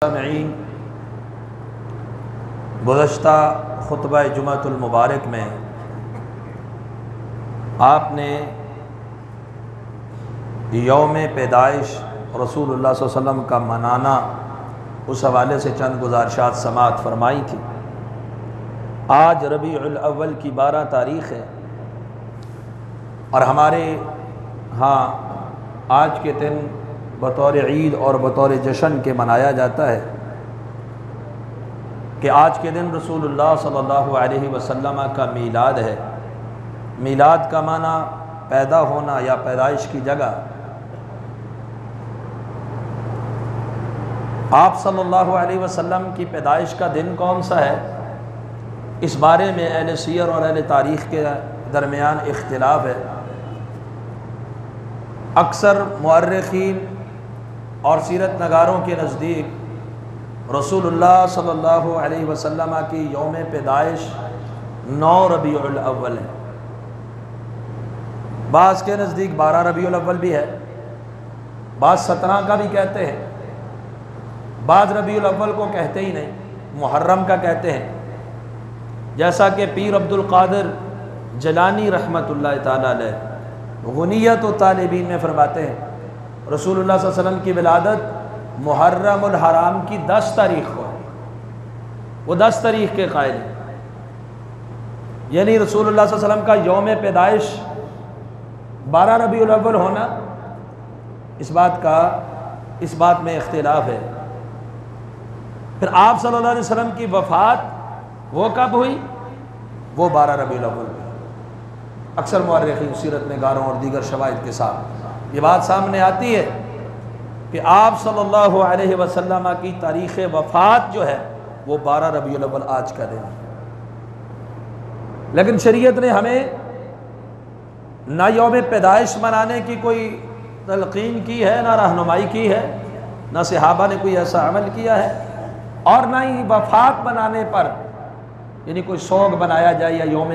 سامعین، گزشتہ خطبہ جمعۃ المبارک میں آپ نے یوم پیدائش رسول اللہ صلی اللہ علیہ وسلم کا منانا اس حوالے سے چند گزارشات سماعت فرمائی تھی۔ آج ربیع الاول کی 12 تاریخ ہے اور ہمارے ہاں آج کے دن بطور عید اور بطور جشن کے منایا جاتا ہے کہ آج کے دن رسول اللہ صلی اللہ علیہ وسلم کا میلاد ہے۔ میلاد کا معنی پیدا ہونا یا پیدائش کی جگہ۔ آپ صلی اللہ علیہ وسلم کی پیدائش کا دن کون سا ہے، اس بارے میں اہل سیر اور اہل تاریخ کے درمیان اختلاف ہے۔ اکثر مورخین اور سیرت نگاروں کے نزدیک رسول اللہ صلی اللہ علیہ وسلم کی یوم پیدائش 9 ربیع الاول ہے۔ بعض کے نزدیک 12 ربیع الاول بھی ہے، بعض 17 کا بھی کہتے ہیں، بعض ربیع الاول کو کہتے ہی نہیں، محرم کا کہتے ہیں، جیسا کہ پیر عبد القادر جیلانی رحمۃ اللہ تعالی علیہ غنیت و طالبین میں فرماتے ہیں رسول اللہ صلی اللہ علیہ وسلم کی ولادت محرم الحرام کی 10 تاریخ کو ہے۔ وہ 10 تاریخ کے قائل ہیں، یعنی رسول اللہ صلی اللہ علیہ وسلم کا یوم پیدائش 12 ربیع الاول ہونا، اس بات میں اختلاف ہے۔ پھر آپ صلی اللہ علیہ وسلم کی وفات وہ کب ہوئی؟ وہ 12 ربیع الاول میں۔ اکثر مورخین سیرت نگاروں اور دیگر شواہد کے ساتھ یہ بات سامنے آتی ہے کہ آپ صلی اللہ علیہ وسلم کی تاریخ وفات جو ہے وہ 12 ربیع الاول آج کا دن ہے۔ لیکن شریعت نے ہمیں نہ یوم پیدائش منانے کی کوئی تلقین کی ہے، نہ رہنمائی کی ہے، نہ صحابہ نے کوئی ایسا عمل کیا ہے، اور نہ ہی وفات منانے پر یعنی کوئی سوگ بنایا جائے یا یوم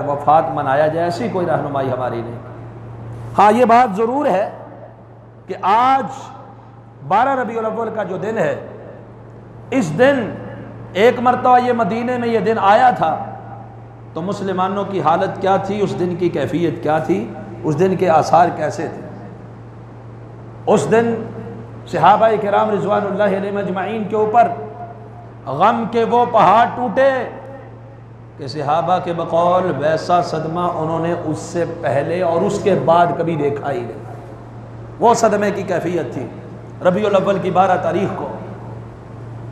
وفات منایا جائے، ایسی کوئی رہنمائی ہماری نہیں۔ ہاں یہ بات ضرور ہے کہ آج 12 ربیع الاول کا جو دن ہے، اس دن ایک مرتبہ یہ مدینے میں یہ دن آیا تھا تو مسلمانوں کی حالت کیا تھی، اس دن کی کیفیت کیا تھی، اس دن کے آثار کیسے تھے۔ اس دن صحابہ کرام رضوان اللہ علیہم اجمعین کے اوپر غم کے وہ پہاڑ ٹوٹے کہ صحابہ کے بقول ویسا صدمہ انہوں نے اس سے پہلے اور اس کے بعد کبھی دیکھا ہی نہیں۔ وہ صدمے کی کیفیت تھی ربیع الاول کی 12 تاریخ کو،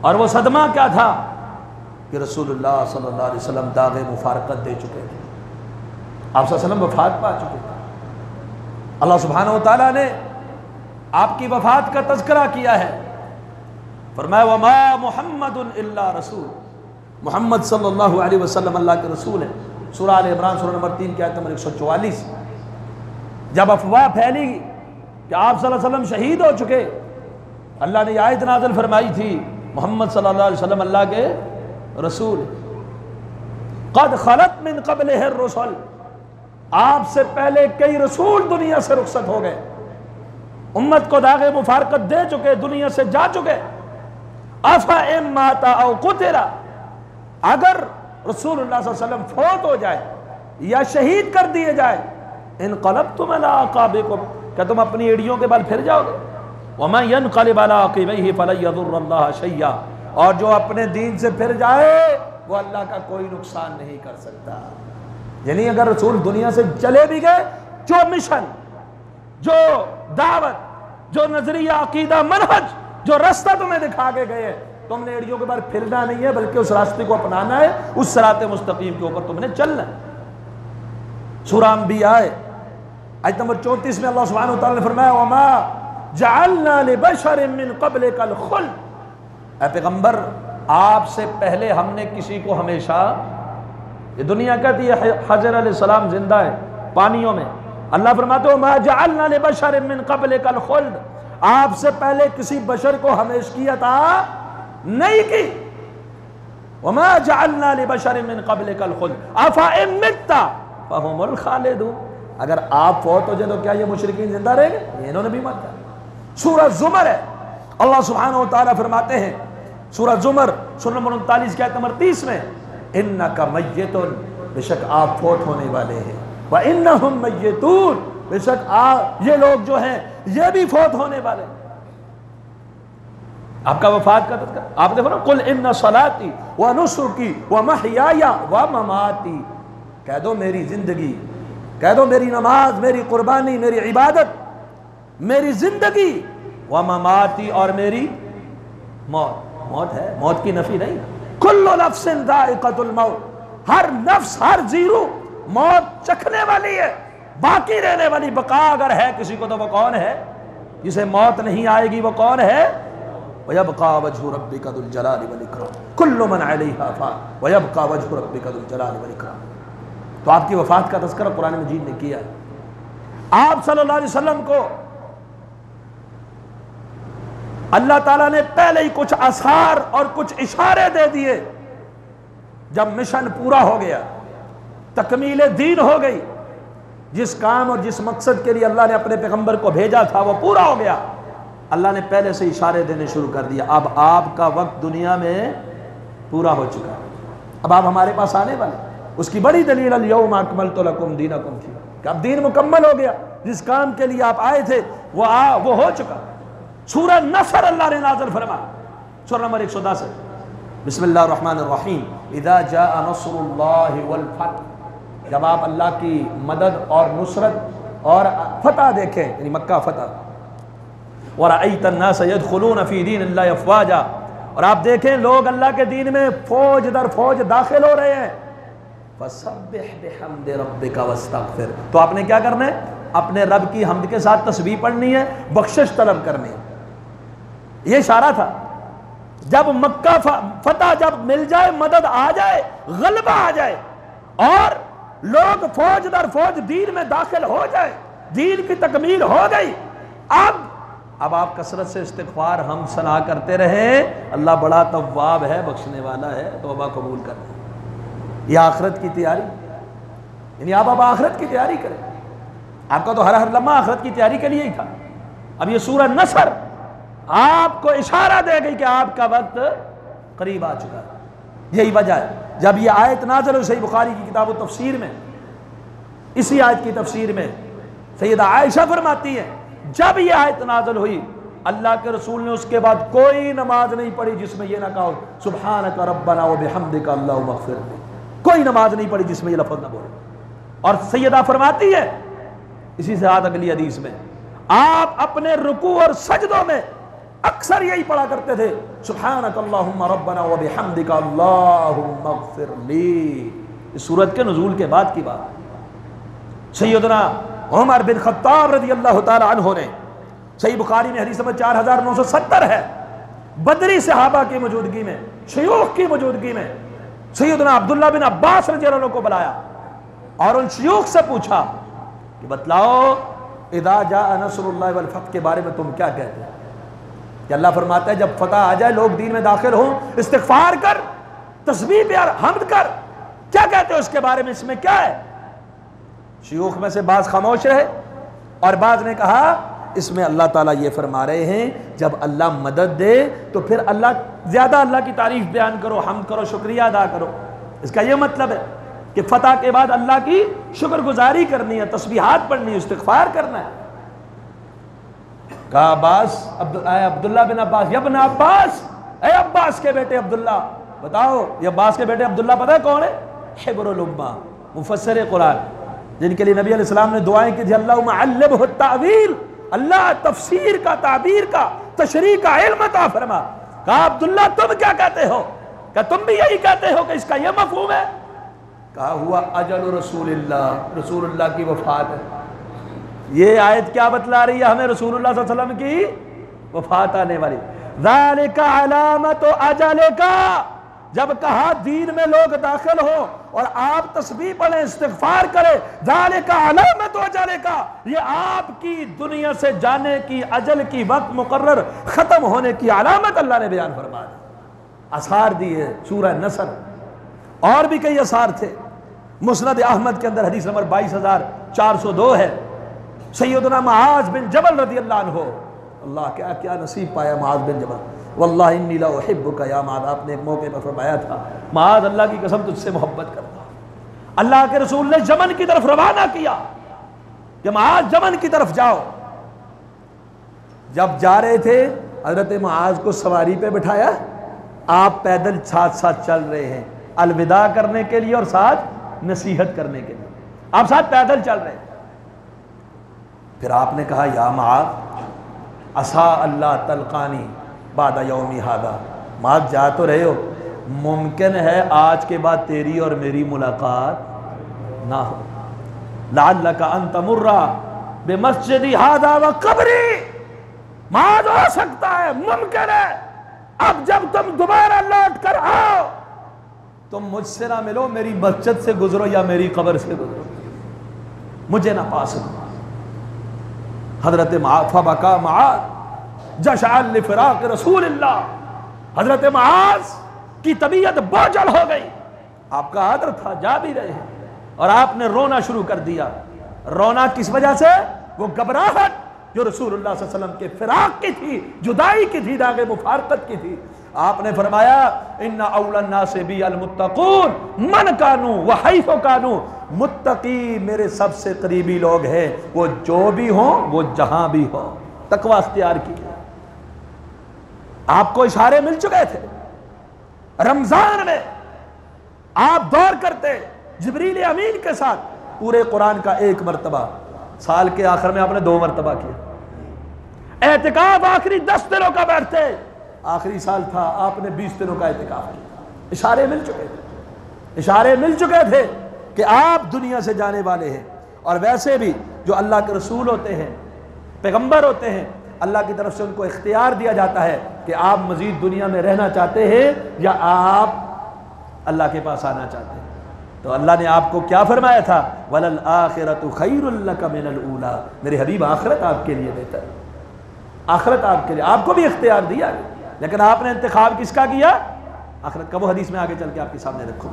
اور وہ صدمہ کیا تھا کہ رسول اللہ صلی اللہ علیہ وسلم داغ مفارقت دے چکے تھے، آپ صلی اللہ علیہ وسلم وفات پا چکے تھے۔ اللہ سبحانہ وتعالیٰ نے آپ کی وفات کا تذکرہ کیا ہے، فرمایا وما محمد الا رسول، محمد صلی اللہ علیہ وسلم اللہ کے رسول ہیں۔ سورہ آل عمران سورہ نمبر 3 کی آیت نمبر 144۔ جب افواہ پھیلی کہ آپ صلی اللہ علیہ وسلم شہید ہو چکے، اللہ نے یہ آیت نازل فرمائی تھی محمد صلی اللہ علیہ وسلم اللہ کے رسول، قد خلت من قبلہ الرسل، آپ سے پہلے کئی رسول دنیا سے رخصت ہو گئے، امت کو داغ مفارقت دے چکے، دنیا سے جا چکے۔ افإن مات او قتل، اگر رسول اللہ صلی اللہ علیہ وسلم فوت ہو جائے یا شہید کر دیے جائے، انقلبتم علی اعقابکم، کہ تم اپنی ایڑیوں کے بل پھر جاؤ گے۔ ومن ينقلب علی عقبیہ فلن یضر اللہ شیئا، اور جو اپنے دین سے پھر جائے وہ اللہ کا کوئی نقصان نہیں کر سکتا۔ یعنی اگر رسول دنیا سے چلے بھی گئے، جو مشن، جو دعوت، جو نظریہ، عقیدہ، منہج، جو راستہ تمہیں دکھا کے گئے، تم نے ایڑیوں کے بار پھرنا نہیں ہے، بلکہ اس راستے کو اپنانا ہے، اس صراط مستقیم کے اوپر تم نے چلنا ہے۔ سورہ انبیاء آیت نمبر 34 میں اللہ سبحانہ وتعالی نے فرمایا وما جعلنا لبشر من قبلک الخلد، اے پیغمبر آپ سے پہلے ہم نے کسی کو ہمیشہ، یہ دنیا کہتی ہے حضر علیہ السلام زندہ ہے پانیوں میں، اللہ فرماتے ہیں وما جعلنا لبشر من قبلک الخلد، آپ سے پہلے کسی بشر کو ہمیشگیت نہیں کی۔ وما جعلنا لبشر من قبلک الخلد افإن مت فهم الخالدون، اگر آپ فوت ہو جائے تو کیا یہ مشرکین زندہ رہیں گے؟ انہوں نے بھی مر جائے۔ سورہ زمر ہے، اللہ سبحانہ وتعالی فرماتے ہیں سورہ زمر سورہ نمبر 39 کی آیت نمبر 30 میں اِنَّكَ مَيِّتٌ، بے شک آپ فوت ہونے والے ہیں، وَإِنَّهُمْ مَيِّتُونَ، بے شک یہ لوگ جو ہیں یہ بھی فوت ہونے والے ہیں۔ آپ کا وفات کا تذکرہ، آپ نے فرمایا قُلْ إِنَّ صَلَاتِي وَنُسُكِي وَمَحْيَايَ وَمَمَاتِي، کہہ دو میری زندگی، کہہ دو میری نماز، میری قربانی، میری عبادت، میری زندگی، وَمَمَاتِي، اور میری موت۔ موت ہے، موت کی نفی نہیں۔ كُلُّ نَفْسٍ ذَائِقَةُ الْمَوْتِ، ہر نفس، ہر زیرو موت چکھنے والی ہے، باقی رہنے والی بقا اگر ہے کسی کو تو وہ کون ہے؟ جسے موت نہیں آئے گی وہ کون ہے؟ وَيَبْقَى وَجْهُ رَبِّكَ ذُو الْجَلَالِ وَالْإِكْرَامِ كُلُّ مَنْ عَلَيْهَا فَانٍ وَيَبْقَى وَجْهُ رَبِّكَ ذُو الْجَلَالِ وَالْإِكْرَامِ۔ تو آپ کی وفات کا تذکرہ قرآن مجید نے کیا ہے۔ آپ صلی اللہ علیہ وسلم کو اللہ تعالیٰ نے پہلے ہی کچھ آثار اور کچھ اشارے دے دیے، جب مشن پورا ہو گیا، تکمیل دین ہو گئی، جس کام اور جس مقصد کے لیے اللہ نے اپنے پیغمبر کو بھیجا تھا وہ پورا ہو گیا، اللہ نے پہلے سے اشارے دینے شروع کر دیا۔ اب آپ کا وقت دنیا میں پورا ہو چکا ہے، اب آپ ہمارے پاس آنے والے۔ اس کی بڑی دلیل الیوم اکملت لکم دینکم تھی کہ اب دین مکمل ہو گیا، جس کام کے لیے آپ آئے تھے وہ ہو چکا۔ سورہ نصر اللہ نے نازل فرمایا، سورہ نمبر 110، بسم اللہ الرحمن الرحیم، اذا جاء نصر اللہ والفتح، جب آپ اللہ کی مدد اور نصرت اور فتح دیکھیں، یعنی مکہ فتح، وَرَأَيْتَ النَّاسَ يَدْخُلُونَ فِي دِينِ اللَّهِ أَفْوَاجًا، اور آپ دیکھیں لوگ اللہ کے دین میں فوج در فوج داخل ہو رہے ہیں، فَسَبِّحْ بِحَمْدِ رَبِّكَ وَاسْتَغْفِرْ، تو آپ نے کیا کرنا ہے؟ اپنے رب کی حمد کے ساتھ تسبیح پڑھنی ہے، بخشش طلب کرنی ہے۔ یہ اشارہ تھا، جب مکہ فتح جب مل جائے، مدد آ جائے، غلبہ آ جائے اور لوگ فوج در فوج دین میں داخل ہو جائے، دین کی تکمیل ہو گئی، اب آپ کثرت سے استغفار ہم ثنا کرتے رہیں، اللہ بڑا تواب ہے، بخشنے والا ہے، توبہ قبول کرنا۔ یہ آخرت کی تیاری، یعنی آپ اب آخرت کی تیاری کریں۔ آپ کا تو ہر لمحہ آخرت کی تیاری کے لیے ہی تھا۔ اب یہ سورہ نصر آپ کو اشارہ دے گئی کہ آپ کا وقت قریب آ چکا ہے۔ یہی وجہ ہے جب یہ آیت نازل ہوئی، صحیح بخاری کی کتاب و تفسیر میں، اسی آیت کی تفسیر میں سیدہ عائشہ فرماتی ہے، جب یہ آیت نازل ہوئی، اللہ کے رسول نے اس کے بعد کوئی نماز نہیں پڑھی جس میں یہ نہ کہا سبحانک ربنا وبحمدک اللہم اغفر لی، کوئی نماز نہیں پڑھی جس میں یہ لفظ نہ بولے۔ اور سیدہ فرماتی ہے اسی سے آج اگلی حدیث میں، آپ اپنے رکوع اور سجدوں میں اکثر یہی پڑھا کرتے تھے سبحانک اللہم ربنا وبحمدک اللہم اغفر لی۔ اس سورت کے نزول کے بعد کی بات۔ سیدنا عمر بن خطاب رضی اللہ تعالی عنہ نے، صحیح بخاری میں حدیث نمبر 4970 ہے، بدری صحابہ کی موجودگی میں، شیوخ کی موجودگی میں سیدنا عبداللہ بن عباس رضی اللہ عنہ کو بلایا اور ان شیوخ سے پوچھا کہ بتلاؤ اذا جاء نصر اللہ والفتح کے بارے میں تم کیا کہتے ہیں؟ کہ اللہ فرماتا ہے جب فتح آ جائے، لوگ دین میں داخل ہوں، استغفار کر، تسبیح پیار، حمد کر، کیا کہتے ہو اس کے بارے میں، اس میں کیا ہے؟ شیوخ میں سے بعض خاموش رہے اور بعض نے کہا اس میں اللہ تعالیٰ یہ فرما رہے ہیں جب اللہ مدد دے تو پھر زیادہ اللہ کی تعریف بیان کرو، حمد کرو، شکریہ ادا کرو۔ اس کا یہ مطلب ہے کہ فتح کے بعد اللہ کی شکر گزاری کرنی ہے، تسبیحات پڑھنی ہے، استغفار کرنا ہے۔ کہا عبداللہ بن عباس، یا ابن عباس، اے عباس کے بیٹے عبداللہ، بتاؤ یہ عباس کے بیٹے عبداللہ پتہ ہے کون ہے؟ حبر الامہ، مفسر قرآن، جن کے لیے نبی علیہ السلام نے دعائیں کی تھی اللہم علمہ التعویل، اللہ تفسیر کا، تعبیر کا، تشریح کا علم عطا فرما۔ کہا عبداللہ تم کیا کہتے ہو؟ کہ تم بھی یہی کہتے ہو کہ اس کا یہ مفہوم ہے؟ کہا ہوا اجل رسول اللہ، رسول اللہ کی وفات ہے۔ یہ آیت کیا بتلا رہی ہے ہمیں؟ رسول اللہ صلی اللہ علیہ وسلم کی وفات آنے والی۔ ذالک علامت اجلک، جب کہا دین میں لوگ داخل ہو اور آپ تسبیح پڑھیں، استغفار کریں، ذالک علامت اجلک، یہ آپ کی دنیا سے جانے کی، اجل کی وقت مقرر ختم ہونے کی علامت اللہ نے بیان فرما دی، آثار دیے سورہ نصر۔ اور بھی کئی آثار تھے، مسند احمد کے اندر حدیث نمبر 22402 ہے، سیدنا معاذ بن جبل رضی اللہ عنہ، اللہ کیا کیا نصیب پایا معاذ بن جبل، واللہ انی لا احبک یا معاذ، آپ نے ایک موقع پر فرمایا تھا معاذ اللہ کی قسم تجھ سے محبت کرتا ہوں۔ اللہ کے رسول نے یمن کی طرف روانہ کیا کہ معاذ یمن کی طرف جاؤ۔ جب جا رہے تھے حضرت معاذ کو سواری پہ بٹھایا، آپ پیدل ساتھ ساتھ چل رہے ہیں الوداع کرنے کے لیے اور ساتھ نصیحت کرنے کے لیے، آپ ساتھ پیدل چل رہے ہیں۔ پھر آپ نے کہا یا معاذ عسیٰ اللہ تلقانی بعد یومی ھذا، معاذ جا تو رہے ہو، ممکن ہے آج کے بعد تیری اور میری ملاقات نہ ہو، لعلک ان تمر بمسجدی ھذا وقبری، معاذ ہو سکتا ہے، ممکن ہے اب جب تم دوبارہ لوٹ کر آؤ تم مجھ سے نہ ملو، میری مسجد سے گزرو یا میری قبر سے گزرو، مجھے نہ پا سکو۔ حضرت معاذ فبکا معاذ جشعا لفراق رسول اللہ، حضرت معاذ کی طبیعت بوجھل ہو گئی، آپ کا عادر تھا جا بھی رہے ہیں اور آپ نے رونا شروع کر دیا۔ رونا کس وجہ سے؟ وہ گھبراہٹ جو رسول اللہ صلی اللہ علیہ وسلم کے فراق کی تھی، جدائی کی تھی، داغ مفارقت کی تھی۔ آپ نے فرمایا ان اول الناس بی المتقون من کانوا وحیث کانوا، متقی میرے سب سے قریبی لوگ ہیں، وہ جو بھی ہوں وہ جہاں بھی ہوں، تقوی اختیار کی۔ آپ کو اشارے مل چکے تھے، رمضان میں آپ دور کرتے جبریل امین کے ساتھ پورے قرآن کا ایک مرتبہ، سال کے آخر میں آپ نے 2 مرتبہ کیا، اعتکاف آخری 10 دنوں کا بیٹھتے، آخری سال تھا آپ نے 20 دنوں کا اعتکاف کیا۔ اشارے مل چکے تھے، اشارے مل چکے تھے کہ آپ دنیا سے جانے والے ہیں۔ اور ویسے بھی جو اللہ کے رسول ہوتے ہیں، پیغمبر ہوتے ہیں، اللہ کی طرف سے ان کو اختیار دیا جاتا ہے کہ آپ مزید دنیا میں رہنا چاہتے ہیں یا آپ اللہ کے پاس آنا چاہتے ہیں۔ تو اللہ نے آپ کو کیا فرمایا تھا؟ وَلَلْآخِرَةُ خَيْرٌ لَكَ مِنَ الْأُولَىٰ، میرے حبیب آخرت آپ کے لیے بہتر ہے، آخرت آپ کے لیے، آپ کو بھی اختیار دیا، لیکن آپ نے انتخاب کس کا کیا؟ آخرت کا۔ وہ حدیث میں آگے چل کے آپ کے سامنے رکھوں۔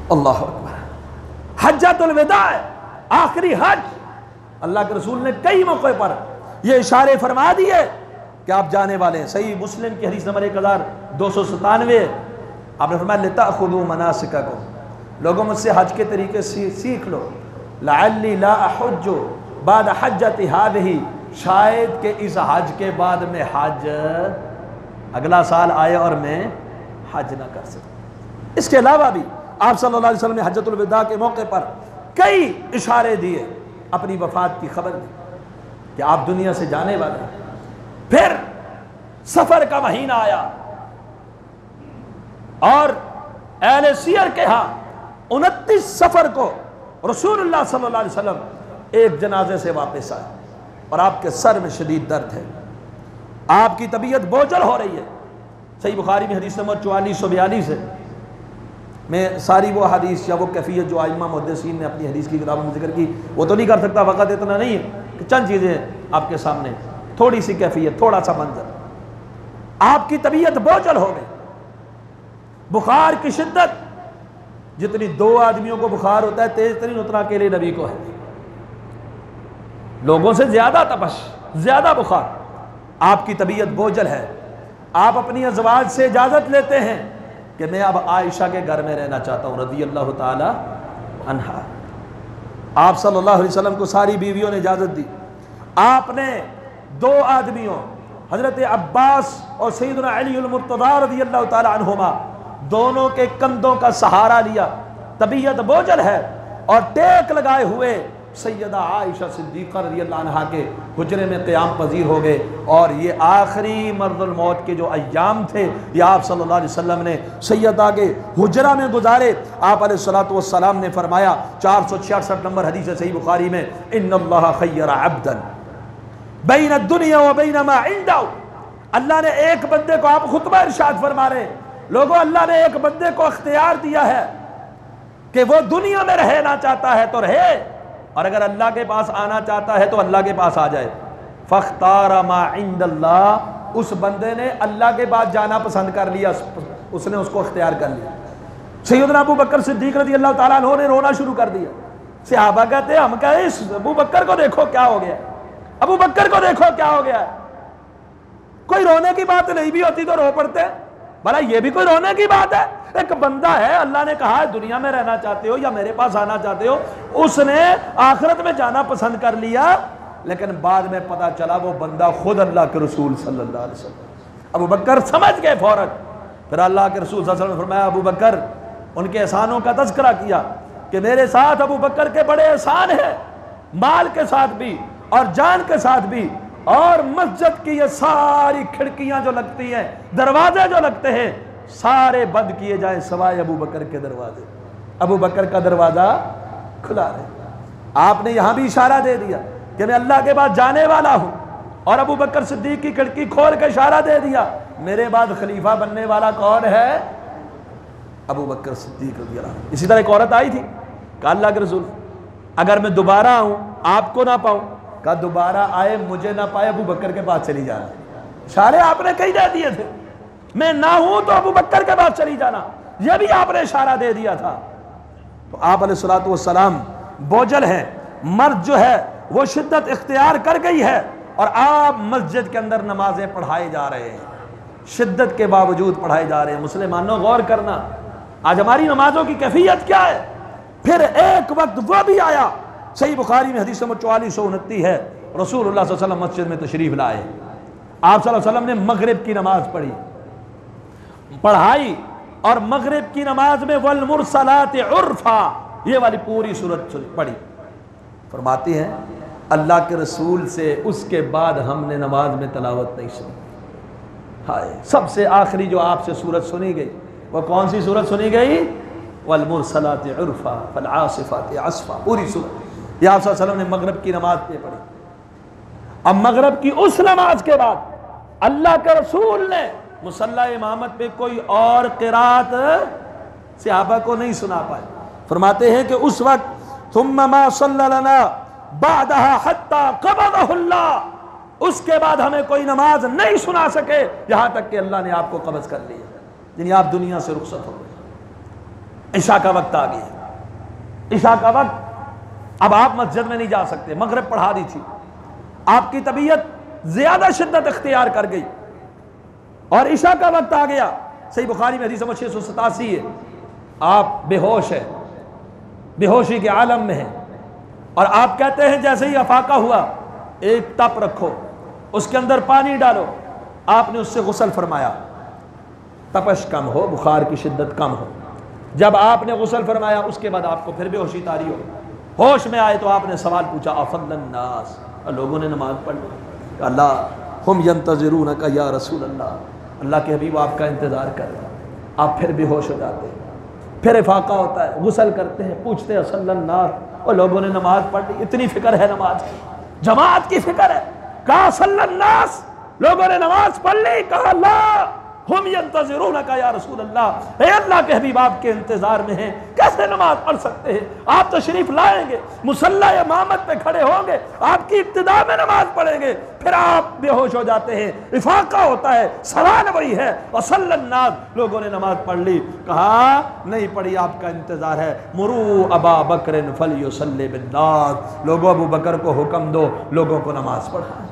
اللہ اکبر، حجۃ الوداع، آخری حج، اللہ کے رسول نے کئی موقع پر یہ اشارے فرما دیے کہ آپ جانے والے ہیں۔ صحیح مسلم کی حدیث نمبر 1297، آپ نے فرمایا لِتَأْخُذُوا مَنَاسِكَكُمْ، لوگوں مجھ سے حج کے طریقے سیکھ لو، لَعَلِّي لَا أَحُجُّ بَعْدَ حَجَّتِ هَٰذِهِ، شاید کہ اس حج کے بعد میں حج اگلا سال آئے اور میں حج نہ کر سکوں۔ اس کے علاوہ بھی آپ صلی اللہ علیہ وسلم نے حجۃ الوداع کے موقع پر کئی اشارے دیے، اپنی وفات کی خبر دی کہ آپ دنیا سے جانے والے ہیں۔ پھر سفر کا مہینہ آیا اور اہل سیر کے ہاں 29 سفر کو رسول اللہ صلی اللہ علیہ وسلم ایک جنازے سے واپس آئے اور آپ کے سر میں شدید درد ہے، آپ کی طبیعت بوجھل ہو رہی ہے۔ صحیح بخاری میں حدیث نمبر 4442 ہے، میں ساری وہ حدیث یا وہ کیفیت جو ائمہ محدثین نے اپنی حدیث کی کتابوں میں ذکر کی وہ تو نہیں کر سکتا، وقت اتنا نہیں ہے کہ چند چیزیں آپ کے سامنے، تھوڑی سی کیفیت، تھوڑا سا منظر۔ آپ کی طبیعت بوجھل ہو گئی، بخار کی شدت، جتنی 2 آدمیوں کو بخار ہوتا ہے تیز ترین اتنا اکیلے نبی کو ہے، لوگوں سے زیادہ تپش، زیادہ بخار، آپ کی طبیعت بوجھل ہے۔ آپ اپنی ازواج سے اجازت لیتے ہیں کہ میں اب عائشہ کے گھر میں رہنا چاہتا ہوں رضی اللہ تعالی عنہا۔ آپ صلی اللہ علیہ وسلم کو ساری بیویوں نے اجازت دی۔ آپ نے 2 آدمیوں حضرت عباس اور سیدنا علی المرتضیٰ رضی اللہ تعالی عنہما دونوں کے کندھوں کا سہارا لیا، طبیعت بوجھل ہے، اور ٹیک لگائے ہوئے سیدہ عائشہ صدیقہ رضی اللہ عنہا کے حجرے میں قیام پذیر ہو گئے۔ اور یہ آخری مرض الموت کے جو ایام تھے یہ آپ صلی اللہ علیہ وسلم نے سیدہ کے حجرہ میں گزارے۔ آپ علیہ الصلوۃ والسلام نے فرمایا، 466 نمبر حدیث ہے صحیح بخاری میں، ان اللہ خیر عبدا بین الدنیا و بین ما عنده، اللہ نے ایک بندے کو، آپ خطبہ ارشاد فرما رہے ہیں لوگوں، اللہ نے ایک بندے کو اختیار دیا ہے کہ وہ دنیا میں رہنا چاہتا ہے تو رہے، اور اگر اللہ کے پاس آنا چاہتا ہے تو اللہ کے پاس آ جائے۔ فاختار ما عند اللہ، اس بندے نے اللہ کے پاس جانا پسند کر لیا، اس نے اس کو اختیار کر لیا۔ سیدنا ابو بکر صدیق رضی اللہ تعالیٰ عنہ نے رونا شروع کر دیا۔ صحابہ کہتے ہیں، ہم کہے اس ابو بکر کو دیکھو کیا ہو گیا، ابو بکر کو دیکھو کیا ہو گیا، کوئی رونے کی بات نہیں بھی ہوتی تو رو پڑتے ہیں، بھلا یہ بھی کوئی رونے کی بات ہے؟ ایک بندہ ہے، اللہ نے کہا ہے دنیا میں رہنا چاہتے ہو یا میرے پاس آنا چاہتے ہو، اس نے آخرت میں جانا پسند کر لیا، لیکن بعد میں پتا چلا وہ بندہ خود اللہ کے رسول صلی اللہ علیہ وسلم۔ ابو بکر سمجھ گئے فوراً، پھر اللہ کے رسول صلی اللہ علیہ وسلم نے فرمایا ابو بکر، ان کے احسانوں کا تذکرہ کیا کہ میرے ساتھ ابو بکر کے بڑے احسان ہیں، مال کے ساتھ بھی اور جان کے ساتھ بھی، اور مسجد کی یہ ساری کھڑکیاں جو لگتی ہیں، دروازے جو لگتے ہیں، سارے بند کیے جائیں سوائے ابو بکر کے دروازے۔ ابو بکر کا دروازہ کھلا رہے۔ آپ نے یہاں بھی اشارہ دے دیا کہ میں اللہ کے بعد جانے والا ہوں، اور ابو بکر صدیق کی کھڑکی کھول کے اشارہ دے دیا میرے بعد خلیفہ بننے والا کون ہے؟ ابو بکر صدیق رضی اللہ عنہ۔ اسی طرح ایک عورت آئی تھی، کہا اللہ کے رسول اگر میں دوبارہ آؤں آپ کو نہ پاؤں، کہا دوبارہ آئے مجھے نہ پائے ابو بکر کے پاس چلی جانا۔ اشارے آپ نے کئی دے دیے تھے، میں نہ ہوں تو ابو بکر کے پاس چلی جانا، یہ بھی آپ نے اشارہ دے دیا تھا۔ تو آپ علیہ الصلوۃ والسلام بوجھل ہیں، مرد جو ہے وہ شدت اختیار کر گئی ہے، اور آپ مسجد کے اندر نمازیں پڑھائے جا رہے ہیں، شدت کے باوجود پڑھائے جا رہے ہیں۔ مسلمانوں غور کرنا، آج ہماری نمازوں کی کیفیت کیا ہے؟ پھر ایک وقت وہ بھی آیا، صحیح بخاری میں حدیث نمبر 4429 ہے، رسول اللہ صلی اللہ علیہ وسلم مسجد میں تشریف لائے، آپ صلی اللہ علیہ وسلم نے مغرب کی نماز پڑھائی، اور مغرب کی نماز میں والمرسلات عرفا یہ والی پوری سورت پڑھی۔ فرماتی ہیں اللہ کے رسول سے اس کے بعد ہم نے نماز میں تلاوت نہیں سنی۔ ہائے، سب سے آخری جو آپ سے سورت سنی گئی وہ کون سی سورت سنی گئی؟ والمرسلات عرفا فالعاصفات عصفا، پوری سورت یہ آپ صلی اللہ علیہ وسلم نے مغرب کی نماز پہ پڑھی۔ اب مغرب کی اس نماز کے بعد اللہ کے رسول نے مصلی امامت پہ کوئی اور قرات صحابہ کو نہیں سنا پائے۔ فرماتے ہیں کہ اس وقت ثم ما صلی لنا بعدها حتی قبضہ اللہ، اس کے بعد ہمیں کوئی نماز نہیں سنا سکے یہاں تک کہ اللہ نے آپ کو قبض کر لیا، یعنی آپ دنیا سے رخصت ہو گئے۔ عشاء کا وقت آ گیا، عشاء کا وقت، اب آپ مسجد میں نہیں جا سکتے، مغرب پڑھا دی تھی، آپ کی طبیعت زیادہ شدت اختیار کر گئی اور عشاء کا وقت آ گیا۔ صحیح بخاری میں حدیث نمبر 687 ہے، آپ بے ہوش ہیں، بے ہوشی کے عالم میں ہیں، اور آپ کہتے ہیں جیسے ہی افاقہ ہوا ایک تپ رکھو، اس کے اندر پانی ڈالو، آپ نے اس سے غسل فرمایا، تپش کم ہو، بخار کی شدت کم ہو۔ جب آپ نے غسل فرمایا اس کے بعد آپ کو پھر بے ہوشی طاری ہو، ہوش میں آئے تو آپ نے سوال پوچھا افضل الناس، اور لوگوں نے نماز پڑھ لی، اللہ ہم ینتظرونک یا رسول اللہ، اللہ کے حبیب آپ کا انتظار کر رہے ہیں، آپ پھر بے ہوش ہو جاتے ہیں، پھر افاقہ ہوتا ہے، غسل کرتے ہیں، پوچھتے ہیں صلی الناس، اور لوگوں نے نماز پڑھ لی۔ اتنی فکر ہے نماز کی، جماعت کی فکر ہے، کہا صلی الناس، لوگوں نے نماز پڑھ لی، کہا اللہ ہم ینتظرونک یا رسول اللہ، اے اللہ کے حبیب آپ کے انتظار میں ہیں، کیسے نماز پڑھ سکتے ہیں؟ آپ تشریف لائیں گے، مصلی امامت پہ کھڑے ہوں گے، آپ کی ابتدا میں نماز پڑھیں گے، پھر آپ بے ہوش ہو جاتے ہیں، افاقہ ہوتا ہے، سوال وہی ہے، وصلی الناس، لوگوں نے نماز پڑھ لی، کہا نہیں پڑھی، آپ کا انتظار ہے، مرو ابا بکر فلیصلی بالناس، لوگوں ابو بکر کو حکم دو لوگوں کو نماز پڑھائیں۔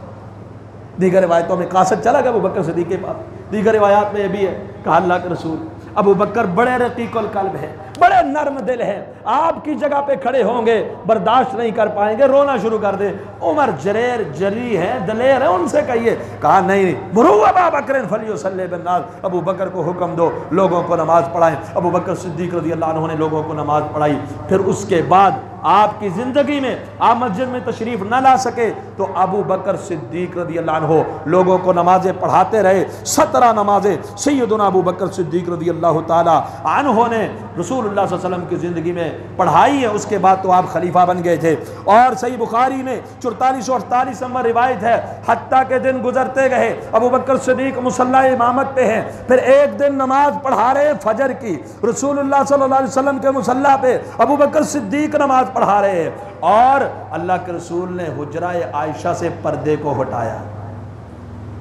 دیگر روایتوں میں قاصد چلا گیا ابو بکر صدیق کے پاس، دیگر روایات میں یہ بھی ہے، کہا اللہ کے رسول ابو بکر بڑے رقیق القلب ہیں، بڑے نرم دل ہیں، آپ کی جگہ پہ کھڑے ہوں گے برداشت نہیں کر پائیں گے، رونا شروع کر دیں، عمر جری ہیں، دلیر ہیں، ان سے کہیے، کہا نہیں، مرو ابا بکر فلیصلی بالناس، ابو بکر کو حکم دو لوگوں کو نماز پڑھائیں۔ ابو بکر صدیق رضی اللہ عنہ نے لوگوں کو نماز پڑھائی۔ پھر اس کے بعد آپ کی زندگی میں آپ مسجد میں تشریف نہ لا سکے تو ابو بکر صدیق رضی اللہ عنہ لوگوں کو نمازیں پڑھاتے رہے، 17 نمازیں سیدنا ابو بکر صدیق رضی اللہ تعالی عنہ نے رسول اللہ صلی اللہ علیہ وسلم کی زندگی میں پڑھائی ہے۔ اس کے بعد تو آپ خلیفہ بن گئے تھے، اور صحیح بخاری میں 4448 نمبر روایت ہے، حتیٰ کہ دن گزرتے گئے، ابو بکر صدیق مصلی امامت پہ ہیں، پھر ایک دن نماز پڑھا رہے فجر کی، رسول اللہ صلی اللہ علیہ وسلم کے مصلی پہ ابو بکر صدیق نماز پڑھا رہے ہیں، اور اللہ کے رسول نے حجرہ عائشہ سے پردے کو ہٹایا،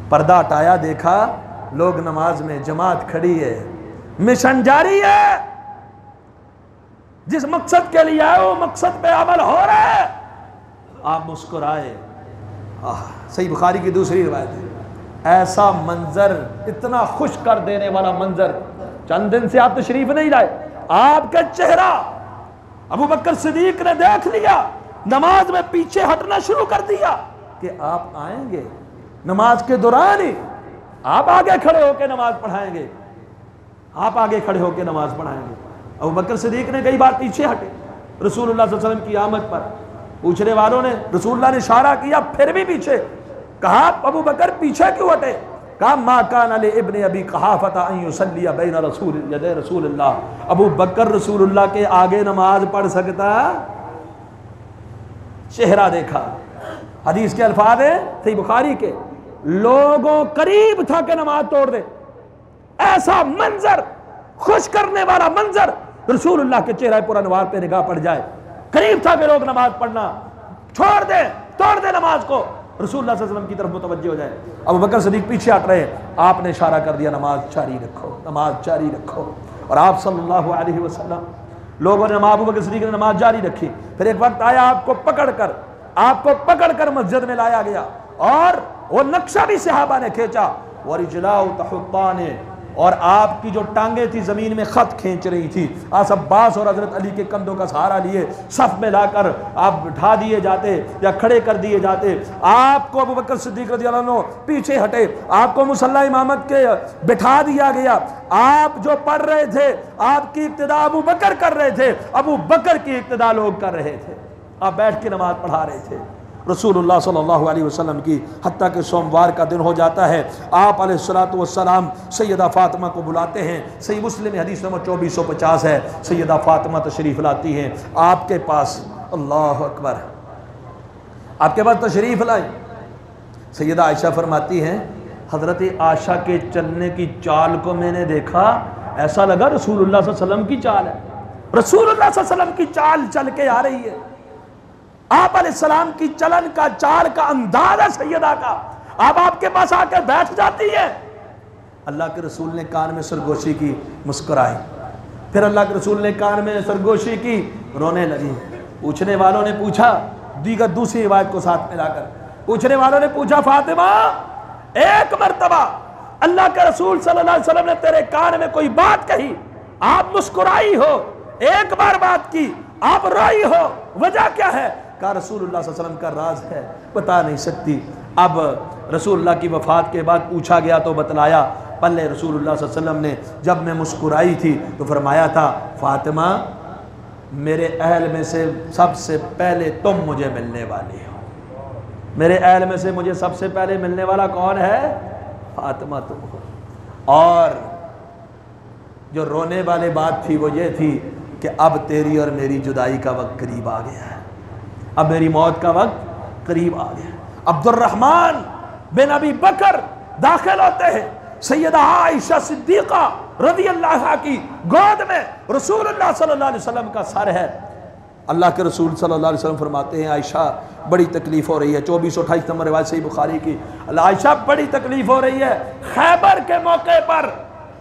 پردہ ہٹایا، دیکھا لوگ نماز میں، جماعت کھڑی ہے، مشن جاری ہے، جس مقصد کے لیے آئے وہ مقصد پہ عمل ہو رہا ہے، آپ مسکرائے۔ صحیح بخاری کی دوسری روایت ہے، ایسا منظر، اتنا خوش کر دینے والا منظر، چند دن سے آپ تشریف نہیں لائے، آپ کا چہرہ ابو بکر صدیق نے دیکھ لیا، نماز میں پیچھے ہٹنا شروع کر دیا کہ آپ آئیں گے، نماز کے دوران ہی آپ آگے کھڑے ہو کے نماز پڑھائیں گے، آپ آگے کھڑے ہو کے نماز پڑھائیں گے۔ ابو بکر صدیق نے کئی بار پیچھے ہٹے رسول اللہ صلی اللہ علیہ وسلم کی آمد پر، پوچھنے والوں نے رسول اللہ نے اشارہ کیا پھر بھی پیچھے، کہا ابو بکر پیچھے کیوں ہٹے؟ کہا ما کان لابن ابی قحافہ ان یصلی بین رسول اللہ، ابو بکر رسول اللہ کے آگے نماز پڑھ سکتا؟ چہرہ دیکھا، حدیث کے الفاظ ہیں صحیح بخاری کے، لوگوں قریب تھا کہ نماز توڑ دے، ایسا منظر، خوش کرنے والا منظر، رسول اللہ کے چہرہ پر انوار پہ نگاہ پڑ جائے، قریب تھا کہ لوگ نماز پڑھنا چھوڑ دے، توڑ دے نماز کو، رسول اللہ صلی اللہ علیہ وسلم کی طرف متوجہ ہو جائے۔ ابو بکر صدیق پیچھے ہٹ رہے ہیں، آپ نے اشارہ کر دیا نماز جاری رکھو، نماز جاری رکھو، اور آپ صلی اللہ علیہ وسلم لوگوں نے ابو بکر صدیق نے نماز جاری رکھی۔ پھر ایک وقت آیا آپ کو پکڑ کر مسجد میں لایا گیا، اور وہ نقشہ بھی صحابہ نے کھینچا، وَرِجْلَاهُ تَحُطَّانِ، اور آپ کی جو ٹانگیں تھی زمین میں خط کھینچ رہی تھی، آس عباس اور حضرت علی کے کندھوں کا سہارا لیے صف میں لا کر آپ بٹھا دیے جاتے یا کھڑے کر دیے جاتے، آپ کو ابو بکر صدیق رضی اللہ عنہ پیچھے ہٹے، آپ کو مصلی امامت کے بٹھا دیا گیا، آپ جو پڑھ رہے تھے آپ کی ابتدا ابو بکر کر رہے تھے، ابو بکر کی ابتدا لوگ کر رہے تھے، آپ بیٹھ کے نماز پڑھا رہے تھے رسول اللہ صلی اللہ علیہ وسلم کی، حتیٰ کہ سوموار کا دن ہو جاتا ہے، آپ علیہ السلام سیدہ فاطمہ کو بلاتے ہیں، صحیح مسلم حدیث نمبر 2450 ہے، سیدہ فاطمہ تشریف لاتی ہیں آپ کے پاس، اللہ اکبر، آپ کے پاس تشریف لائیں، سیدہ عائشہ فرماتی ہیں حضرت عائشہ کے چلنے کی چال کو میں نے دیکھا، ایسا لگا رسول اللہ صلی اللہ علیہ وسلم کی چال ہے، رسول اللہ صلی اللہ علیہ وسلم کی چال چل کے آ رہی ہے، آپ علیہ السلام کی چلن کا، چال کا انداز ہے سیدہ کا، آپ کے پاس آ کے بیٹھ جاتی ہے۔ اللہ کے رسول نے کان میں سرگوشی کی، مسکرائی، پھر اللہ کے رسول نے کان میں سرگوشی کی، رونے لگی، پوچھنے والوں نے پوچھا، دیگر دوسری روایت کو ساتھ ملا کر پوچھنے والوں نے پوچھا فاطمہ ایک مرتبہ اللہ کے رسول صلی اللہ علیہ وسلم نے تیرے کان میں کوئی بات کہی، آپ مسکرائی ہو، ایک بار بات کی آپ روئی ہو، وجہ کیا ہے؟ کہا رسول اللہ صلی اللہ علیہ وسلم کا راز ہے، بتا نہیں سکتی۔ اب رسول اللہ کی وفات کے بعد پوچھا گیا تو بتلایا، پہلے رسول اللہ صلی اللہ علیہ وسلم نے جب میں مسکرائی تھی تو فرمایا تھا فاطمہ میرے اہل میں سے سب سے پہلے تم مجھے ملنے والی ہو، میرے اہل میں سے مجھے سب سے پہلے ملنے والا کون ہے؟ فاطمہ تم ہو۔ اور جو رونے والی بات تھی وہ یہ تھی کہ اب تیری اور میری جدائی کا وقت قریب آ گیا ہے، اب میری موت کا وقت قریب آ گیا ہے۔ عبد الرحمن بن ابی بکر داخل ہوتے ہیں، سیدہ عائشہ صدیقہ رضی اللہ عنہا کی گود میں رسول اللہ صلی اللہ علیہ وسلم کا سر ہے، اللہ کے رسول صلی اللہ علیہ وسلم فرماتے ہیں عائشہ بڑی تکلیف ہو رہی ہے، 2428 نمبر روایت صحیح بخاری کی، اللہ عائشہ بڑی تکلیف ہو رہی ہے، خیبر کے موقع پر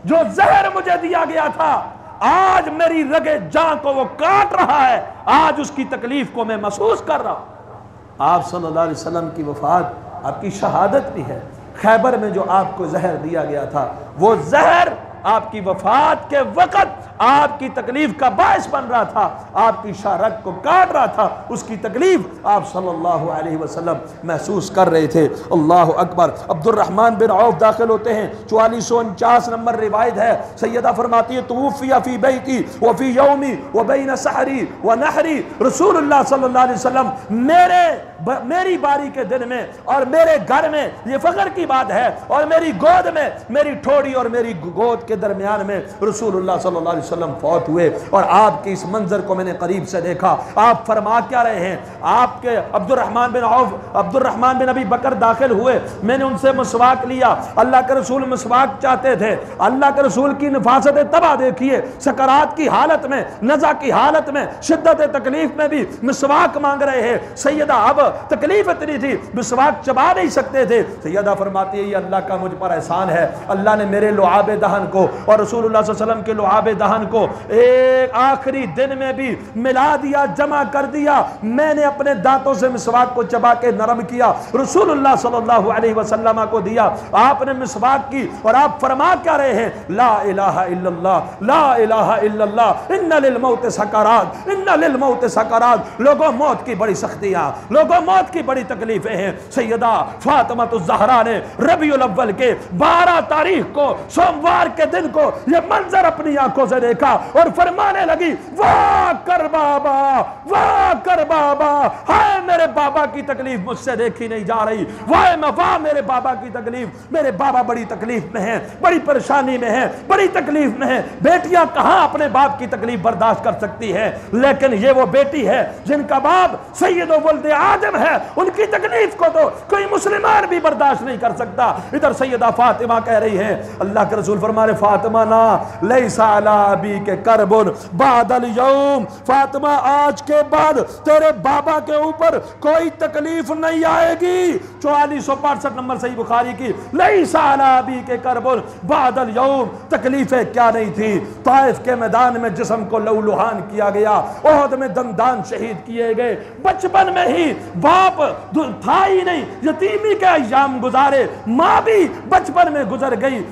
جو زہر مجھے دیا گیا تھا آج میری رگے جاں کو وہ کاٹ رہا ہے، آج اس کی تکلیف کو میں محسوس کر رہا ہوں۔ آپ صلی اللہ علیہ وسلم کی وفات آپ کی شہادت بھی ہے، خیبر میں جو آپ کو زہر دیا گیا تھا وہ زہر آپ کی وفات کے وقت آپ کی تکلیف کا باعث بن رہا تھا، آپ کی شارک کو کاٹ رہا تھا، اس کی تکلیف آپ صلی اللہ علیہ وسلم محسوس کر رہے تھے۔ اللہ اکبر۔ عبد الرحمن بن عوف داخل ہوتے ہیں، 4449 نمبر روایت ہے، سیدہ فرماتی ہے توفی فی بیتی وفی یومی وبین سحری ونحری، رسول اللہ صلی اللہ علیہ وسلم میری باری کے دن میں اور میرے گھر میں، یہ فخر کی بات ہے، اور میری گود میں، میری ٹھوڑی اور میری گود کے درمیان میں رسول اللہ صلی اللہ علیہ وسلم فوت ہوئے، اور آپ کے اس منظر کو میں نے قریب سے دیکھا۔ آپ فرما کیا رہے ہیں؟ آپ کے عبد الرحمن بن عوف، عبد الرحمن بن ابی بکر داخل ہوئے، میں نے ان سے مسواک لیا، اللہ کے رسول مسواک چاہتے تھے، اللہ کے رسول کی نفاست تباہ دیکھیے، سکرات کی حالت میں، نزع کی حالت میں، شدت تکلیف میں بھی مسواک مانگ رہے ہیں۔ سیدہ اب تکلیف اتنی تھی مسواک چبا نہیں سکتے تھے، سیدہ فرماتی ہے یہ اللہ کا مجھ پر احسان ہے، اللہ نے میرے لعاب دہن کو کو اور رسول اللہ صلی اللہ علیہ وسلم کے لعاب دہن کو ایک آخری دن میں بھی ملا دیا، جمع کر دیا۔ میں نے اپنے دانتوں سے مسواک کو چبا کے نرم کیا، رسول اللہ صلی اللہ علیہ وسلم کو دیا، آپ نے مسواک کی اور آپ فرما کیا رہے ہیں؟ لا الہ الا اللہ، لا الہ الا اللہ، ان للموت سکرات، ان للموت سکرات۔ لوگوں موت کی بڑی سختیاں، لوگوں موت کی بڑی تکلیفیں ہیں۔ سیدہ فاطمہ الزہرا نے ربیع الاول کے 12 تاریخ کو سوموار کے دن کو یہ منظر اپنی آنکھوں سے دیکھا اور فرمانے لگی واہ کر بابا، واہ کر بابا، ہائے میرے بابا کی تکلیف مجھ سے دیکھی نہیں جا رہی، واہ میرے بابا کی تکلیف، میرے بابا بڑی تکلیف میں ہیں، بڑی پریشانی میں ہیں، بڑی تکلیف میں ہیں۔ بیٹیاں کہاں اپنے باپ کی تکلیف برداشت کر سکتی ہے، لیکن یہ وہ بیٹی ہے جن کا باپ سید و ولد آدم ہے، ان کی تکلیف کو تو کوئی مسلمان بھی برداشت نہیں کر سکتا۔ ادھر سیدہ فاطمہ کہہ رہی ہے، اللہ کے رسول فرما رہے فاطمہ نا لیس علی ابی کے کرب بعد اليوم، فاطمہ آج کے بعد تیرے بابا کے اوپر کوئی تکلیف نہیں آئے گی۔ 4465 نمبر صحیح بخاری کی، لیس علی ابی کے کرب بعد اليوم۔ تکلیفیں کیا نہیں تھی؟ طائف کے میدان میں جسم کو لہولہان کیا گیا، احد میں دندان شہید کیے گئے، بچپن میں ہی باپ تھا ہی نہیں، یتیمی کے ایام گزارے، ماں بھی بچپن میں گزر گئی،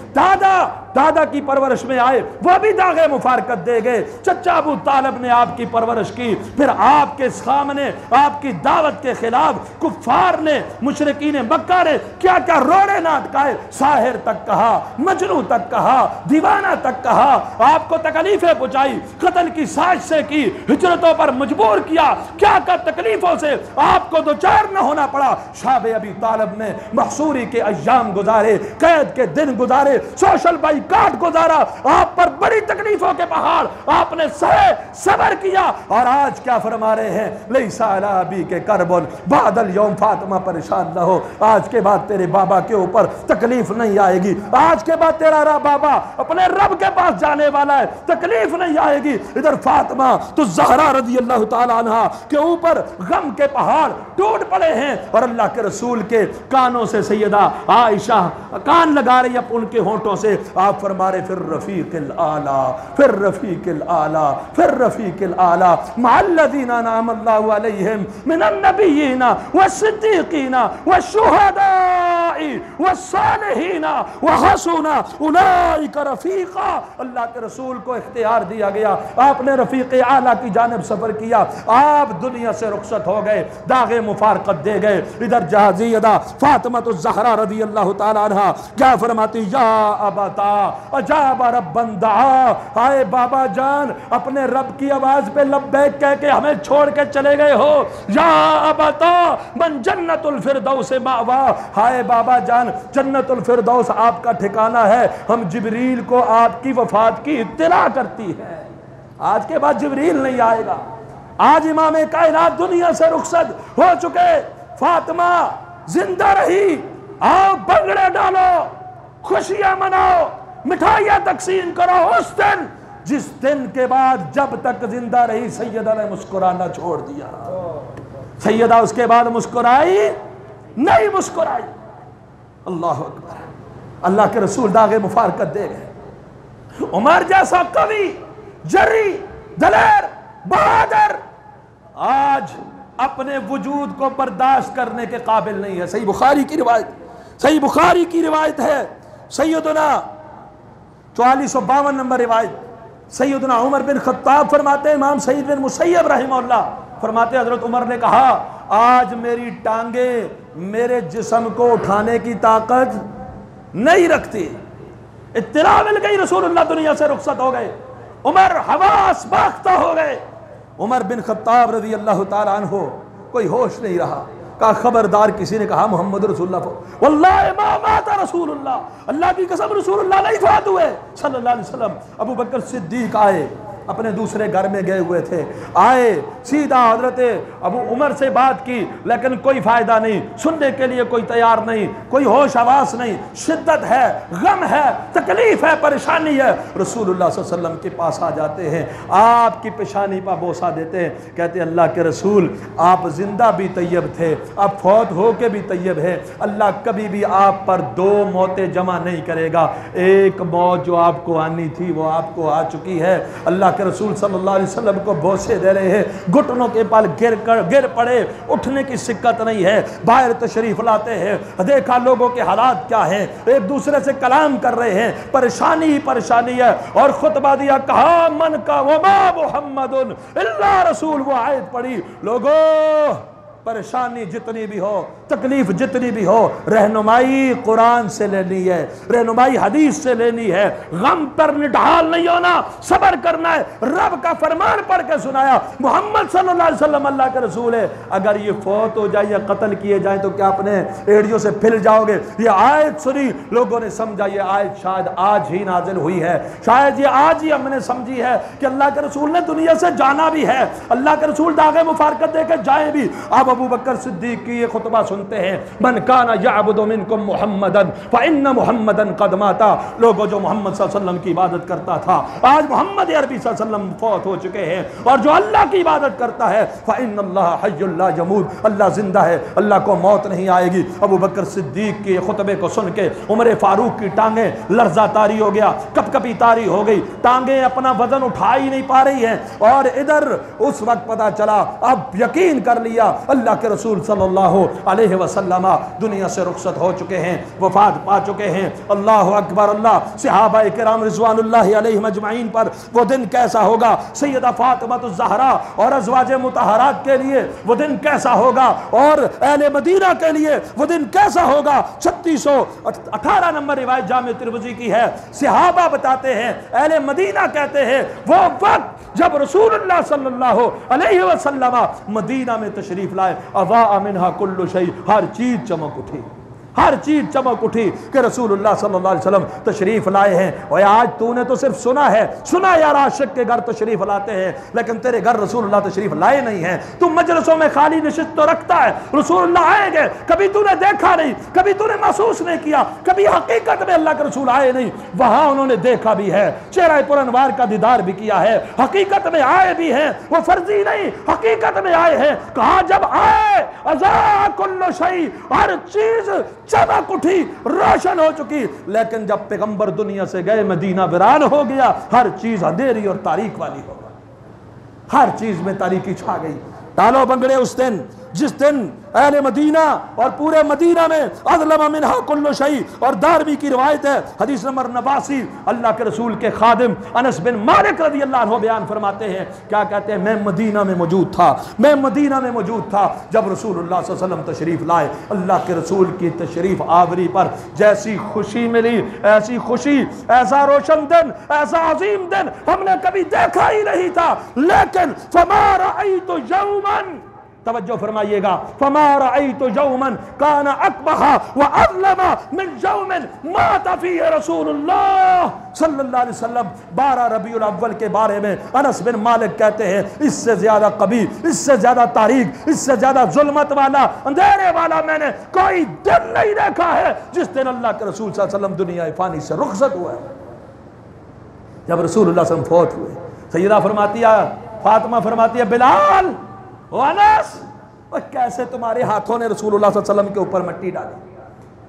دادا کی پرورش میں آئے، وہ بھی داغ مفارقت دے گئے، چچا ابو طالب نے آپ کی پرورش کی، پھر آپ کے سامنے آپ کی دعوت کے خلاف کفار نے، مشرکین مکہ نے کیا کیا روڑے ناٹکائے، ساحر تک کہا، مجنوں تک کہا، دیوانہ تک کہا، آپ کو تکلیفیں پہنچائی، قتل کی سازش سے کی، ہجرتوں پر مجبور کیا، کیا کیا تکلیفوں سے آپ کو دوچار نہ ہونا پڑا۔ شاب ابی طالب نے محصوری کے ایام گزارے، قید کے دن گزارے، سوشل بائیکاٹ گزارا، آپ پر بڑی تکلیفوں کے پہاڑ آپ نے سہے، صبر کیا، اور آج کیا فرما رہے ہیں؟ لیس علی ابی کے کرب بعد اليوم۔ فاطمہ پریشان نہ ہو، آج کے بعد تیرے بابا کے اوپر تکلیف نہیں آئے گی، آج کے بعد تیرا بابا اپنے رب کے پاس جانے والا ہے، تکلیف نہیں آئے گی۔ ادھر فاطمہ تو زہرا رضی اللہ تعالیٰ عنہ کے اوپر غم کے پہاڑ ٹوٹ پڑے ہیں، اور اللہ کے رسول کے کانوں سے سیدہ عائشہ کان لگا رہی اب ان کے ہونٹوں سے، آپ فرما رہے پھر رفیق الاعلیٰ، پھر رفیق الاعلیٰ، پھر رفیق الاعلیٰ مع الذین انعم اللہ علیہم من النبیین والصدیقین والشہداء والصالحین وحسن اولئک رفیقا۔ اللہ کے رسول کو اختیار دیا گیا، آپ نے رفیق اعلیٰ کی جانب سفر کیا، آپ دنیا سے رخصت ہو گئے، داغ مفارقت دے گئے۔ ادھر جہازیدہ فاطمہ الزہرا رضی اللہ تعالیٰ عنہ کیا فرماتی؟ یا ابتا اجاب ربا دعا، آئے بابا جان اپنے رب کی آواز پہ لبیک کہہ کے ہمیں چھوڑ کے چلے گئے ہو۔ یا ابتا من جنت الفردوس مأوا، ہائے بابا جان جنت الفردوس آپ کا ٹھکانہ ہے، ہم جبریل کو آپ کی وفات کی اطلاع کرتی ہے۔ آج کے بعد جبریل نہیں آئے گا، آج امام کائنات دنیا سے رخصت ہو چکے، فاطمہ زندہ رہی، آؤ بنگڑے ڈالو، خوشیاں مناؤ، مٹھائیاں تقسیم کرو۔ اس دن جس دن کے بعد جب تک زندہ رہی سیدہ نے مسکرانا چھوڑ دیا، سیدہ اس کے بعد مسکرائی نہیں، مسکرائی۔ اللہ اکبر، اللہ کے رسول داغ مفارقت دے گئے۔ عمر جیسا قوی، جری، دلیر، بہادر آج اپنے وجود کو برداشت کرنے کے قابل نہیں ہے۔ صحیح بخاری کی روایت، صحیح بخاری کی روایت ہے، سیدنا 4452 نمبر روایت، سیدنا عمر بن خطاب فرماتے ہیں، امام سعید بن مسیب رحمہ اللہ فرماتے ہیں حضرت عمر نے کہا آج میری ٹانگیں میرے جسم کو اٹھانے کی طاقت نہیں رکھتی۔ اطلاع مل گئی رسول اللہ دنیا سے رخصت ہو گئے، عمر حواس باختہ ہو گئے۔ عمر بن خطاب رضی اللہ تعالیٰ عنہ کوئی ہوش نہیں رہا، کہا خبردار، کسی نے کہا محمد رسول اللہ واللہ ما مات رسول اللہ، اللہ کی قسم رسول اللہ نہیں فوت ہوئے صلی اللہ علیہ وسلم۔ ابو بکر صدیق آئے، اپنے دوسرے گھر میں گئے ہوئے تھے، آئے سیدھا حضرت ابو عمر سے بات کی، لیکن کوئی فائدہ نہیں، سننے کے لیے کوئی تیار نہیں، کوئی ہوش آواز نہیں، شدت ہے، غم ہے، تکلیف ہے، پریشانی ہے۔ رسول اللہ صلی اللہ علیہ وسلم کے پاس آ جاتے ہیں، آپ کی پیشانی پر بوسہ دیتے ہیں، کہتے ہیں اللہ کے رسول آپ زندہ بھی طیب تھے، اب فوت ہو کے بھی طیب ہے، اللہ کبھی بھی آپ پر دو موتیں جمع نہیں کرے گا، ایک موت جو آپ کو آنی تھی وہ آپ کو آ چکی ہے۔ اللہ کے رسول صلی اللہ علیہ وسلم کو بوسے دے رہے ہیں، گھٹنوں کے بل گر پڑے، اٹھنے کی سکت نہیں ہے، باہر تشریف لاتے ہیں، دیکھا لوگوں کے حالات کیا ہیں، ایک دوسرے سے کلام کر رہے ہیں، پریشانی ہی پریشانی ہے، اور خطبہ دیا، کہا من کا وما محمد الا رسول، وہ آیت پڑھی، لوگوں پریشانی جتنی بھی ہو، تکلیف جتنی بھی ہو، رہنمائی قرآن سے لینی ہے، رہنمائی حدیث سے لینی ہے، غم پر نڈھال نہیں ہونا، صبر کرنا ہے، رب کا فرمان پڑھ کے سنایا، محمد صلی اللہ علیہ وسلم اللہ کے رسول ہے، اگر یہ فوت ہو جائے یا قتل کیے جائیں تو کیا اپنے ایڑیوں سے پھل جاؤ گے؟ یہ آیت سنی، لوگوں نے سمجھا یہ آیت شاید آج ہی نازل ہوئی ہے، شاید یہ آج ہی ہم نے سمجھی ہے کہ اللہ کے رسول نے دنیا سے جانا بھی ہے، اللہ کے رسول داغ مفارقت دے کے جائیں بھی۔ اب ابو بکر صدیق کی یہ خطبہ سنتے ہیں، من کان یعبد منکم محمدا فإن محمدا قد مات، لوگوں جو محمد صلی اللہ علیہ وسلم کی عبادت کرتا تھا، آج محمد عربی صلی اللہ علیہ وسلم فوت ہو چکے ہیں، اور جو اللہ کی عبادت کرتا ہے فإن اللہ حی لا یموت، اللہ زندہ ہے، اللہ کو موت نہیں آئے گی۔ ابو بکر صدیق کے خطبے کو سن کے عمر فاروق کی ٹانگیں لرزہ طاری ہو گیا، کپ کپی طاری ہو گئی، ٹانگیں اپنا وزن اٹھا ہی نہیں پا رہی ہیں، اور ادھر اس وقت پتا چلا، اب یقین کر لیا اللہ کے رسول صلی اللہ علیہ وسلم دنیا سے رخصت ہو چکے ہیں، وفات پا چکے ہیں۔ اللہ اکبر، اللہ صحابہ کرام رضوان اللہ علیہم اجمعین پر وہ دن کیسا ہوگا، سیدہ فاطمہ الزہرا اور ازواج مطہرات کے لیے وہ دن کیسا ہوگا، اور اہل مدینہ کے لیے وہ دن کیسا ہوگا۔ 3618 نمبر روایت جامع ترمذی کی ہے، صحابہ بتاتے ہیں، اہل مدینہ کہتے ہیں، وہ وقت جب رسول اللہ صلی اللہ علیہ وسلم مدینہ میں تشریف لائے، اضاء منہا کل شیء، ہر چیز چمک اٹھی، ہر چیز چمک اٹھی کہ رسول اللہ صلی اللہ علیہ وسلم تشریف لائے ہیں۔ اور آج تو نے تو صرف سنا ہے، سنا یار عاشق کے گھر تشریف لاتے ہیں، لیکن تیرے گھر رسول اللہ تشریف لائے نہیں ہیں، تو مجلسوں میں خالی نشست تو رکھتا ہے، رسول اللہ آئیں گے، کبھی تو نے دیکھا نہیں، کبھی تو نے محسوس نہیں کیا، کبھی حقیقت میں اللہ کے رسول آئے نہیں، وہاں انہوں نے دیکھا بھی ہے، چہرہ پر انوار کا دیدار بھی کیا ہے، حقیقت میں آئے بھی ہیں، وہ فرضی نہیں، حقیقت میں آئے ہیں۔ کہاں جب آئے اضاء کل شیء، ہر چیز چمک اٹھی، روشن ہو چکی، لیکن جب پیغمبر دنیا سے گئے مدینہ ویران ہو گیا، ہر چیز اندھیری اور تاریک والی ہو گئی، ہر چیز میں تاریکی چھا گئی۔ ڈالو بنگڑے اس دن جس دن اہل مدینہ اور پورے مدینہ میں اظلم منہا کل شیء، اور دارمی کی روایت ہے حدیث نمبر 89، اللہ کے رسول کے خادم انس بن مالک رضی اللہ عنہ بیان فرماتے ہیں، کیا کہتے ہیں، میں مدینہ میں موجود تھا، میں مدینہ میں موجود تھا جب رسول اللہ صلی اللہ علیہ وسلم تشریف لائے، اللہ کے رسول کی تشریف آوری پر جیسی خوشی ملی، ایسی خوشی، ایسا روشن دن، ایسا عظیم دن ہم نے کبھی دیکھا ہی نہیں تھا۔ لیکن فما رأیت یوما، توجہ فرمائیے گا، فما رأیت یوما کان اقبح واظلم من یوم مات فیہ رسول اللہ صلی اللہ علیہ وسلم۔ 12 ربیع الاول کے بارے میں انس بن مالک کہتے ہیں، اس سے زیادہ قبیح، اس سے زیادہ تاریک، اس سے زیادہ ظلمت والا، اندھیرے والا میں نے کوئی دن نہیں دیکھا ہے جس دن اللہ کے رسول صلی اللہ علیہ وسلم دنیا فانی سے رخصت ہوا ہے۔ جب رسول اللہ صلی اللہ علیہ وسلم فوت ہوئے، سیدہ فرماتی ہے، فاطمہ فرماتی ہے، بلال انس، کیسے تمہارے ہاتھوں نے رسول اللہ صلی اللہ علیہ وسلم کے اوپر مٹی ڈالی،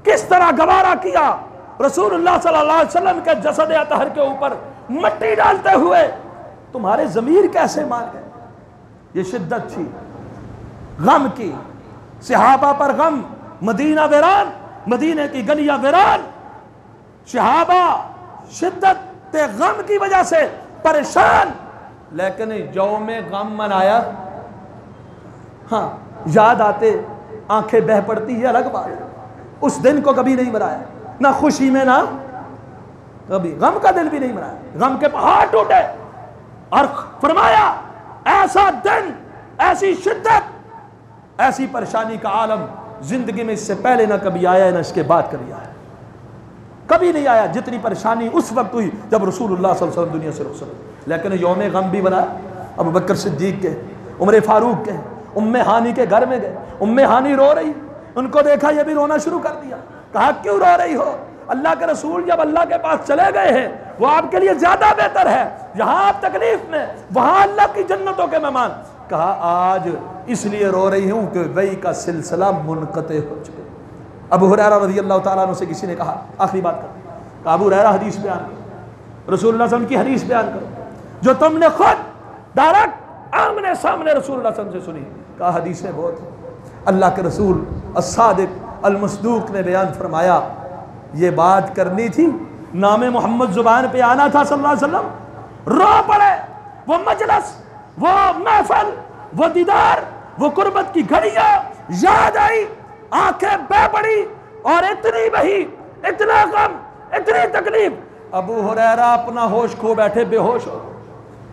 کس طرح گوارا کیا رسول اللہ صلی اللہ علیہ وسلم کے جسد اطہر کے اوپر مٹی ڈالتے ہوئے، تمہارے ضمیر کیسے مار گئے؟ یہ شدت تھی غم کی، صحابہ پر غم، مدینہ ویران، مدینہ کی گلیاں ویران، صحابہ شدت غم کی وجہ سے پریشان، لیکن یوم غم منایا، ہاں یاد آتے آنکھیں بہ پڑتی، یہ الگ بات ہے، اس دن کو کبھی نہیں منایا، نہ خوشی میں نہ کبھی، غم کا دل بھی نہیں منایا، غم کے پہاڑ ٹوٹے، اور فرمایا ایسا دن، ایسی شدت، ایسی پریشانی کا عالم زندگی میں اس سے پہلے نہ کبھی آیا ہے، نہ اس کے بعد کبھی آیا ہے۔ کبھی نہیں آیا جتنی پریشانی اس وقت ہوئی جب رسول اللہ صلی اللہ علیہ وسلم دنیا سے رخصت ہوئے۔ لیکن یوم غم بھی بنا، ابو بکر صدیق کے، عمر فاروق کے، ام ہانی کے گھر میں گئے، ام ہانی رو رہی، ان کو دیکھا یہ بھی رونا شروع کر دیا، کہا کیوں رو رہی ہو؟ اللہ کے رسول جب اللہ کے پاس چلے گئے ہیں وہ آپ کے لیے زیادہ بہتر ہے، یہاں آپ تکلیف میں، وہاں اللہ کی جنتوں کے مہمان۔ کہا آج اس لیے رو رہی ہوں کہ وحی کا سلسلہ منقطع ہو چکے۔ ابو ہریرہ رضی اللہ تعالیٰ عنہ سے کسی نے کہا، آخری بات کر، کہا ابو ہریرہ حدیث بیان کرو، رسول اللہ صلی اللہ علیہ وسلم کی حدیث بیان کرو جو تم نے خود ڈائریکٹ آمنے سامنے رسول اللہ صلی اللہ علیہ وسلم سے سنی۔ کہا حدیثیں بہت ہیں، اللہ کے رسول الصادق المصدوق نے بیان فرمایا یہ بات کرنی تھی، نام محمد زبان پہ آنا تھا صلی اللہ علیہ وسلم، رو پڑے، وہ مجلس، وہ محفل، وہ دیدار، وہ قربت کی گھڑیاں یاد آئی، آنکھیں بہ پڑی اور اتنی بہی، اتنا غم، اتنی تکلیف۔ ابو ہریرہ اپنا ہوش کھو بیٹھے، بے ہوش ہو،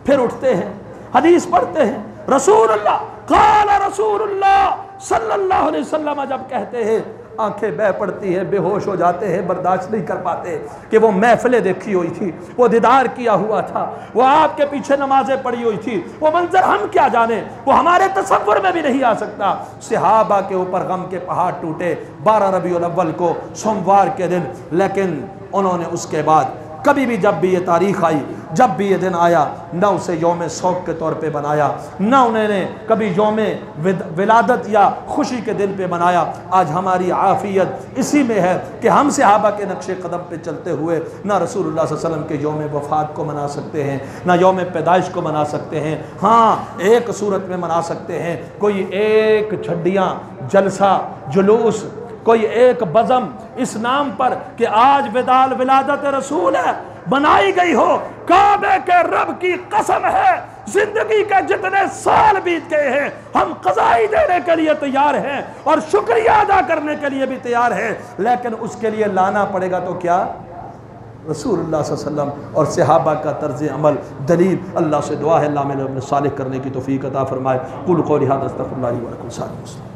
پھر اٹھتے ہیں، حدیث پڑھتے ہیں، رسول اللہ قال رسول اللہ صلی اللہ علیہ وسلم جب کہتے ہیں آنکھیں بہ پڑتی ہیں، بے ہوش ہو جاتے ہیں، برداشت نہیں کر پاتے کہ وہ محفلیں دیکھی ہوئی تھی، وہ دیدار کیا ہوا تھا، وہ آپ کے پیچھے نمازیں پڑھی ہوئی تھی، وہ منظر ہم کیا جانے، وہ ہمارے تصور میں بھی نہیں آ سکتا۔ صحابہ کے اوپر غم کے پہاڑ ٹوٹے 12 ربیع الاول کو، سوموار کے دن، لیکن انہوں نے اس کے بعد کبھی بھی جب بھی یہ تاریخ آئی، جب بھی یہ دن آیا، نہ اسے یوم سوگ کے طور پہ بنایا، نہ انہوں نے کبھی یوم ولادت یا خوشی کے دن پہ بنایا۔ آج ہماری عافیت اسی میں ہے کہ ہم صحابہ کے نقش قدم پہ چلتے ہوئے نہ رسول اللہ صلی اللہ علیہ وسلم کے یوم وفات کو منا سکتے ہیں، نہ یوم پیدائش کو منا سکتے ہیں۔ ہاں ایک صورت میں منا سکتے ہیں، کوئی ایک چھڈیاں، جلسہ، جلوس، کوئی ایک بزم اس نام پر کہ آج ودال ولادت رسول ہے بنائی گئی ہو۔ کعبے کے رب کی قسم ہے، زندگی کے جتنے سال بیت گئے ہیں ہم قضائی دینے کے لیے تیار ہیں اور شکریہ ادا کرنے کے لیے بھی تیار ہیں، لیکن اس کے لیے لانا پڑے گا تو کیا؟ رسول اللہ صلی اللہ علیہ وسلم اور صحابہ کا طرز عمل، دلیل۔ اللہ سے دعا ہے اللہ میں صالح کرنے کی توفیق عطا فرمائے۔ قولوا قولی ھذا استغفر اللہ لی ولکم سائر المسلمین۔